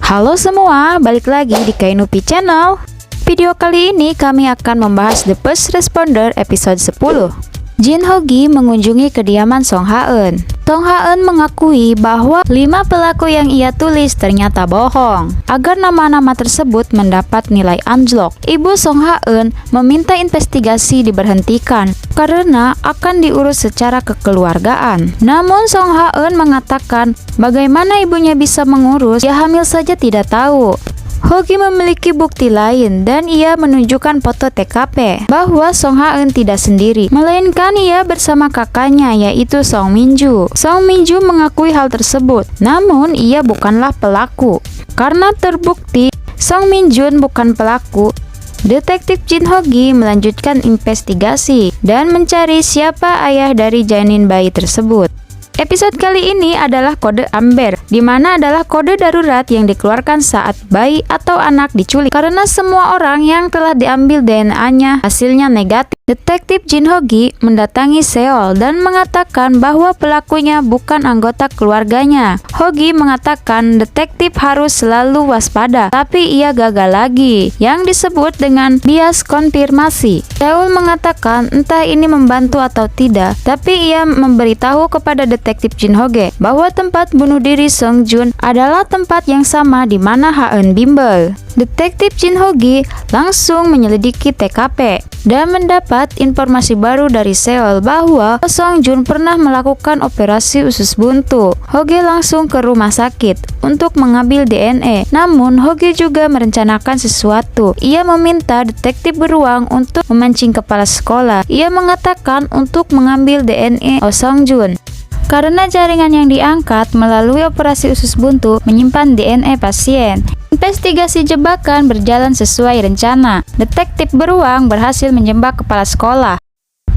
Halo semua, balik lagi di Kainupi Channel. Video kali ini kami akan membahas The First Responder episode 10. Jin Ho-gi mengunjungi kediaman Song Ha-eun. Song Ha-eun mengakui bahwa 5 pelaku yang ia tulis ternyata bohong. Agar nama-nama tersebut mendapat nilai anjlok, ibu Song Ha-eun meminta investigasi diberhentikan karena akan diurus secara kekeluargaan. Namun Song Ha-eun mengatakan bagaimana ibunya bisa mengurus, ia hamil saja tidak tahu. Ho-gi memiliki bukti lain dan ia menunjukkan foto TKP bahwa Song Ha-eun tidak sendiri, melainkan ia bersama kakaknya yaitu Song Min-ju. Song Min-ju mengakui hal tersebut, namun ia bukanlah pelaku. Karena terbukti Song Min-jun bukan pelaku, Detektif Jin Ho-gi melanjutkan investigasi dan mencari siapa ayah dari janin bayi tersebut. Episode kali ini adalah kode Amber, di mana adalah kode darurat yang dikeluarkan saat bayi atau anak diculik karena semua orang yang telah diambil DNA-nya hasilnya negatif. Detektif Jin Ho-gi mendatangi Seol dan mengatakan bahwa pelakunya bukan anggota keluarganya. Ho-gi mengatakan detektif harus selalu waspada, tapi ia gagal lagi, yang disebut dengan bias konfirmasi. Seol mengatakan entah ini membantu atau tidak, tapi ia memberitahu kepada detektif Jin Ho-gi bahwa tempat bunuh diri Song Jun adalah tempat yang sama di mana Ha-eun bimbel. Detektif Jin Ho-gi langsung menyelidiki TKP dan mendapat informasi baru dari Seol bahwa Song Jun pernah melakukan operasi usus buntu. Ho-gi langsung ke rumah sakit untuk mengambil DNA. Namun Ho-gi juga merencanakan sesuatu. Ia meminta detektif beruang untuk memancing kepala sekolah. Ia mengatakan untuk mengambil DNA Song Jun karena jaringan yang diangkat melalui operasi usus buntu menyimpan DNA pasien. Investigasi jebakan berjalan sesuai rencana. Detektif beruang berhasil menjebak kepala sekolah.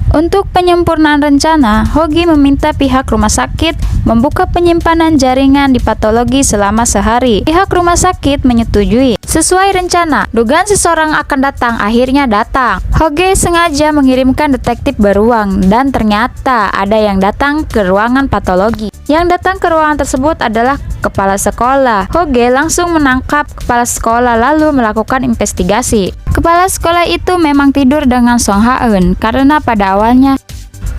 Untuk penyempurnaan rencana, Ho-gi meminta pihak rumah sakit membuka penyimpanan jaringan di patologi selama sehari. Pihak rumah sakit menyetujui. Sesuai rencana, dugaan seseorang akan datang akhirnya datang. Ho-gi sengaja mengirimkan detektif beruang dan ternyata ada yang datang ke ruangan patologi. Yang datang ke ruangan tersebut adalah kepala sekolah. Ho-gi langsung menangkap kepala sekolah lalu melakukan investigasi. Kepala sekolah itu memang tidur dengan Song Ha-eun karena pada awalnya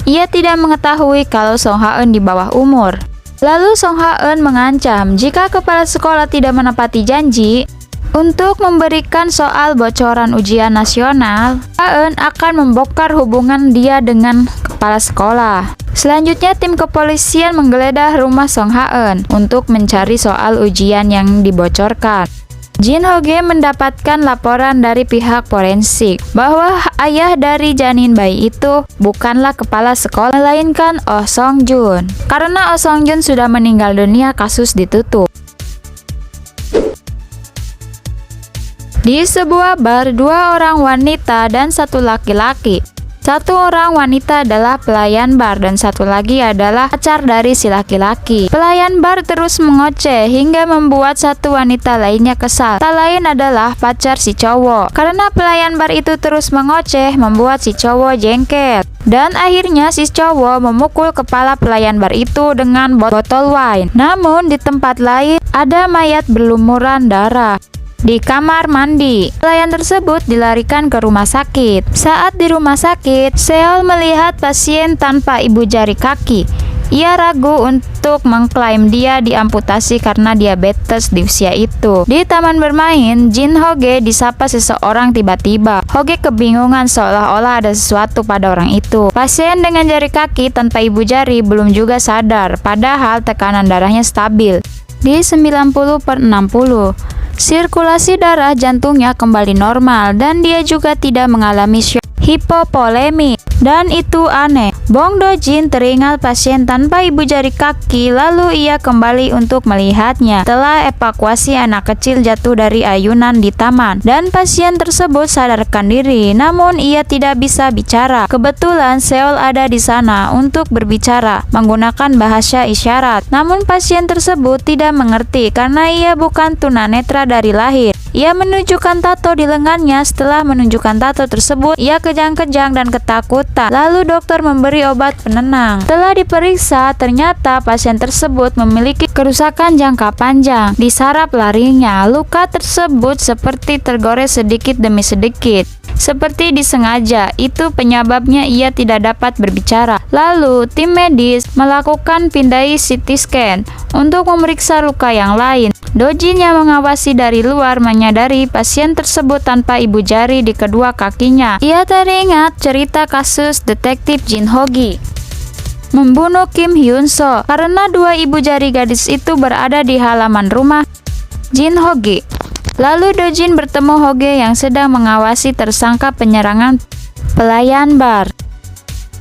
ia tidak mengetahui kalau Song Ha-eun di bawah umur. Lalu Song Ha-eun mengancam jika kepala sekolah tidak menepati janji untuk memberikan soal bocoran ujian nasional, Ha-eun akan membongkar hubungan dia dengan kepala sekolah. Selanjutnya tim kepolisian menggeledah rumah Song Ha-eun untuk mencari soal ujian yang dibocorkan. Jin Ho-gi mendapatkan laporan dari pihak forensik bahwa ayah dari janin bayi itu bukanlah kepala sekolah melainkan Oh Song Jun. Karena Oh Song Jun sudah meninggal dunia, kasus ditutup. Di sebuah bar, 2 orang wanita dan 1 laki-laki. 1 orang wanita adalah pelayan bar dan 1 lagi adalah pacar dari si laki-laki. Pelayan bar terus mengoceh hingga membuat 1 wanita lainnya kesal. Tak lain adalah pacar si cowok. Karena pelayan bar itu terus mengoceh membuat si cowok jengkel. Dan akhirnya si cowok memukul kepala pelayan bar itu dengan botol wine. Namun di tempat lain ada mayat berlumuran darah di kamar mandi. Pelayan tersebut dilarikan ke rumah sakit. Saat di rumah sakit, Seol melihat pasien tanpa ibu jari kaki. Ia ragu untuk mengklaim dia diamputasi karena diabetes di usia itu. Di taman bermain, Jin Ho-gi disapa seseorang tiba-tiba. Ho-gi kebingungan seolah-olah ada sesuatu pada orang itu. Pasien dengan jari kaki tanpa ibu jari belum juga sadar, padahal tekanan darahnya stabil di 90/60. Sirkulasi darah jantungnya kembali normal dan dia juga tidak mengalami shock hipovolemi. Dan itu aneh. Bong Do-jin teringat pasien tanpa ibu jari kaki, lalu ia kembali untuk melihatnya. Setelah evakuasi anak kecil jatuh dari ayunan di taman dan pasien tersebut sadarkan diri, namun ia tidak bisa bicara. Kebetulan Seol ada di sana untuk berbicara menggunakan bahasa isyarat. Namun pasien tersebut tidak mengerti karena ia bukan tunanetra dari lahir. Ia menunjukkan tato di lengannya. Setelah menunjukkan tato tersebut, ia kejang-kejang dan ketakutan. Lalu dokter memberi obat penenang. Setelah diperiksa, ternyata pasien tersebut memiliki kerusakan jangka panjang di saraf larinya. Luka tersebut seperti tergores sedikit demi sedikit, seperti disengaja. Itu penyebabnya ia tidak dapat berbicara. Lalu tim medis melakukan pindai CT scan untuk memeriksa luka yang lain. Dojin yang mengawasi dari luar menyadari pasien tersebut tanpa ibu jari di kedua kakinya. Ia teringat cerita kasus detektif Jin Ho-gi membunuh Kim Hyun-so karena dua ibu jari gadis itu berada di halaman rumah Jin Ho-gi. Lalu Dojin bertemu Ho-ge yang sedang mengawasi tersangka penyerangan pelayan bar.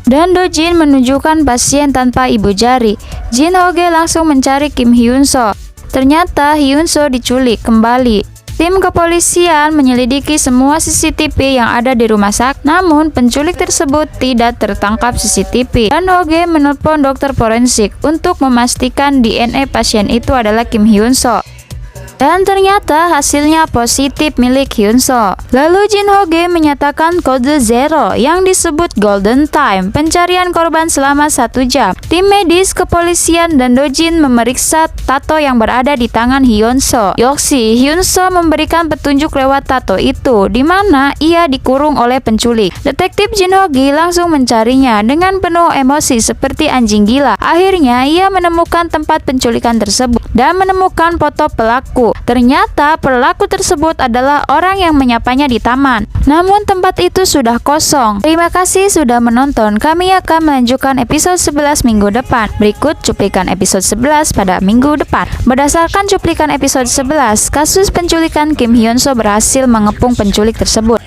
Dan Dojin menunjukkan pasien tanpa ibu jari. Jin Ho-ge langsung mencari Kim Hyun-so. Ternyata Hyun-so diculik kembali. Tim kepolisian menyelidiki semua CCTV yang ada di rumah sakit, namun penculik tersebut tidak tertangkap CCTV. Dan Ho-ge menelpon dokter forensik untuk memastikan DNA pasien itu adalah Kim Hyun-so. Dan ternyata hasilnya positif milik Hyun-so. Lalu Jin Ho-ge menyatakan kode 0 yang disebut Golden Time, pencarian korban selama 1 jam. Tim medis kepolisian dan Dojin memeriksa tato yang berada di tangan Hyun-so. Yoksi, Hyun-so memberikan petunjuk lewat tato itu, di mana ia dikurung oleh penculik. Detektif Jin Ho-ge langsung mencarinya dengan penuh emosi seperti anjing gila. Akhirnya ia menemukan tempat penculikan tersebut dan menemukan foto pelaku. Ternyata pelaku tersebut adalah orang yang menyapanya di taman. Namun tempat itu sudah kosong. Terima kasih sudah menonton. Kami akan melanjutkan episode 11 minggu depan. Berikut cuplikan episode 11 pada minggu depan. Berdasarkan cuplikan episode 11, kasus penculikan Kim Hyun-so berhasil mengepung penculik tersebut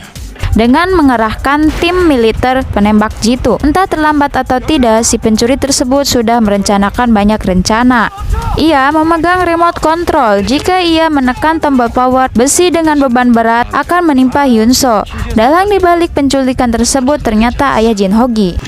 dengan mengerahkan tim militer penembak jitu. Entah terlambat atau tidak, si pencuri tersebut sudah merencanakan banyak rencana. Ia memegang remote control. Jika ia menekan tombol power, besi dengan beban berat akan menimpa Hyun-so. Dalang dibalik penculikan tersebut ternyata ayah Jin Ho-gi.